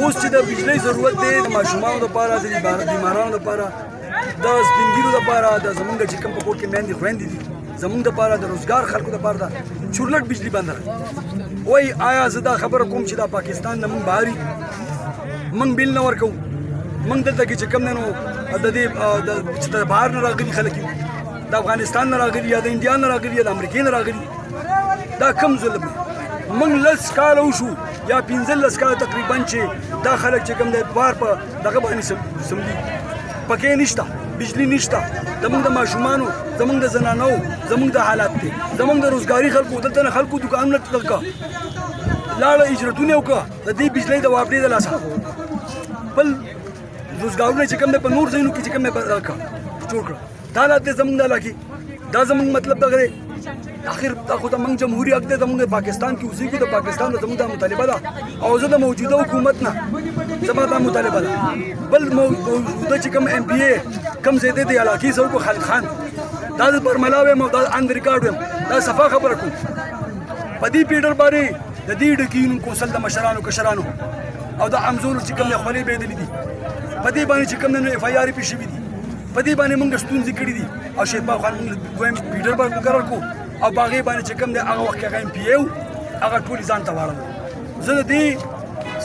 اوس چې د بجلی ضرورت دی د ماشومانو لپاره د بیمارانو لپاره د سپین ږیرو لپاره د زمونږ چې کوم په کور کې میندې خویندې دي زمونږ دپاره د روزګار خلکو دپاره ده چورلټ بجلی بنده ده وایي آیا زه دا خبره کوم چې دا پاکستان نه موږ بهر موږ بیل نه ورکوو موږ دلته کې چې کوم دی نو د دې چې د بهر نه راغلي خلک یو د افغانستان نه راغلي یا د انډیا نه راغلي یا د امریکې نه راغلي دا کم ظلم دی موږ 10 کاله وشو یا 15 کاله تقریبا چې دا خلک چې کوم دی بهر په دغه باندې سمدي پکې نشته بجلی نشته زمونږ د ماشومانو زمونږ د زنانو زمونږ د حالات دی زمونږ د روزګاري خلکو دلته نه خلکو دوکانونه تلکه لاړه اجرتونه وکړه د دې بجلی د واپډې د لاسه بل روزګارونه چې کوم دی په نور ځایونو کې چې کوم دی جوړ کړه دا حالات دی زمونږ د علاقې دا زمونږ مطلب دغه دی آخر دا خو زمونږ جمهوري حق دی زمونږ پاکستان کې اوسېږو د پاکستان د زمونږ دا مطالبه ده او زه د موجوده حکومت نه زما دا مطالبه ده بل موجوده چې کوم ایم پی ای کوم ځای دی د علاقې زه وکړو خالد خان دا د برملا ویم او دا آن ریکارډ ویم دا صفا خبره کوم په دې پیډر باندې د دې ډکینو کوسل د مشرانو کشرانو او د امزورو چې کوم خولې بېدلې دي په دې باندې چې کوم نن اف آی آر پې شوي دي په دې باندې موږ ستونزې کړي دي او شیرباغ خان موږ دویم پیډر به مقرر کړو او په هغې باندې چې کوم دی هغه وخت کې هغه ایم پی ای و هغه ټولې ځان ته واړم زه د دې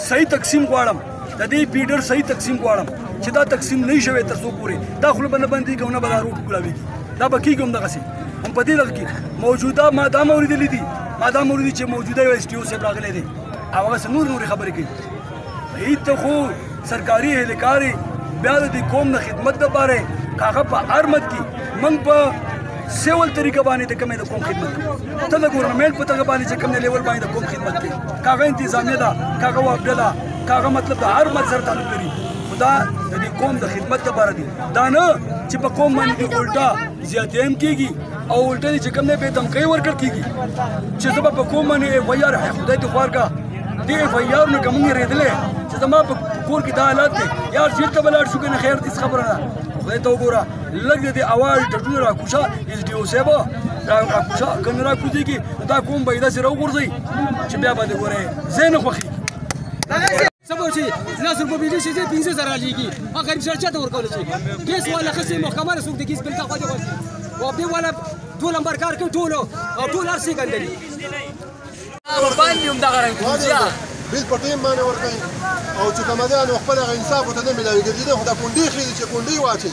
صحیح تقسیم غواړم د دې پیډر صحیح تقسیم غواړم چې دا تقسیم نه شوی تر څو پورې دا خوله به نه بندېږي او نه به دا روډ ګولاوېږي دا به کېږي هم دغسې هم په دې دغه کې موجوده ما دا اورېدلي دي ما دا اورېدي چې موجوده یو ایس ټي او صاحب راغلی دی او هغسې نورې خبرې کوي هېڅ ته خو سرکاري اهلکار بیا د دې قوم د خدمت دپاره هغه په هر مد کې موږ په سیول طریقه باندې د کومې د قوم خدمت کوو ته د ګورنمنټ په دغه باندې چې کوم لیول باندې د قوم خدمت کوي کاغه انتظامیه ده کاغه واپډه ده کاغه مطلب د هر مد سره تعلق لري خدا د دې قوم د خدمت لپاره دی دا نه چې په قوم باندې الټا زیاتې هم کېږي او الټا چې کوم نه به دمکۍ ورکړ کېږي چې زه به په قوم باندې اف آی آر خدای دې خوار کا دې اف آی آر نه کومې ریدلې چې زما په کور کې دا حالات دی یار چېرته به لاړ شو که نه خیر دې خبره ده خدای ته وګوره لږ د دې اواز ټټونه راکوشه ایس ډي او صاحب راکوشه که نه راکوزېږي دا قوم به یې داسې راوغورځوي چې بیا به دې ګورې ځای نه خوښېږي سبا چې 10 روپۍ بجلی شي 15000 رالیږي هغه غریب سره چاته ورکول شي کیس والا خسي محکمه رسوک د کیس بل تا خو او دې والا ټول نمبر کار کوي ټول او ټول ارسي ګندلي باندې هم دا غران کوي بیل په ټیم باندې ورکوي او چې کومه ده نو خپل انصاف ته نه ملاوي ګرځي خو دا کونډې خېږي چې کونډې واچي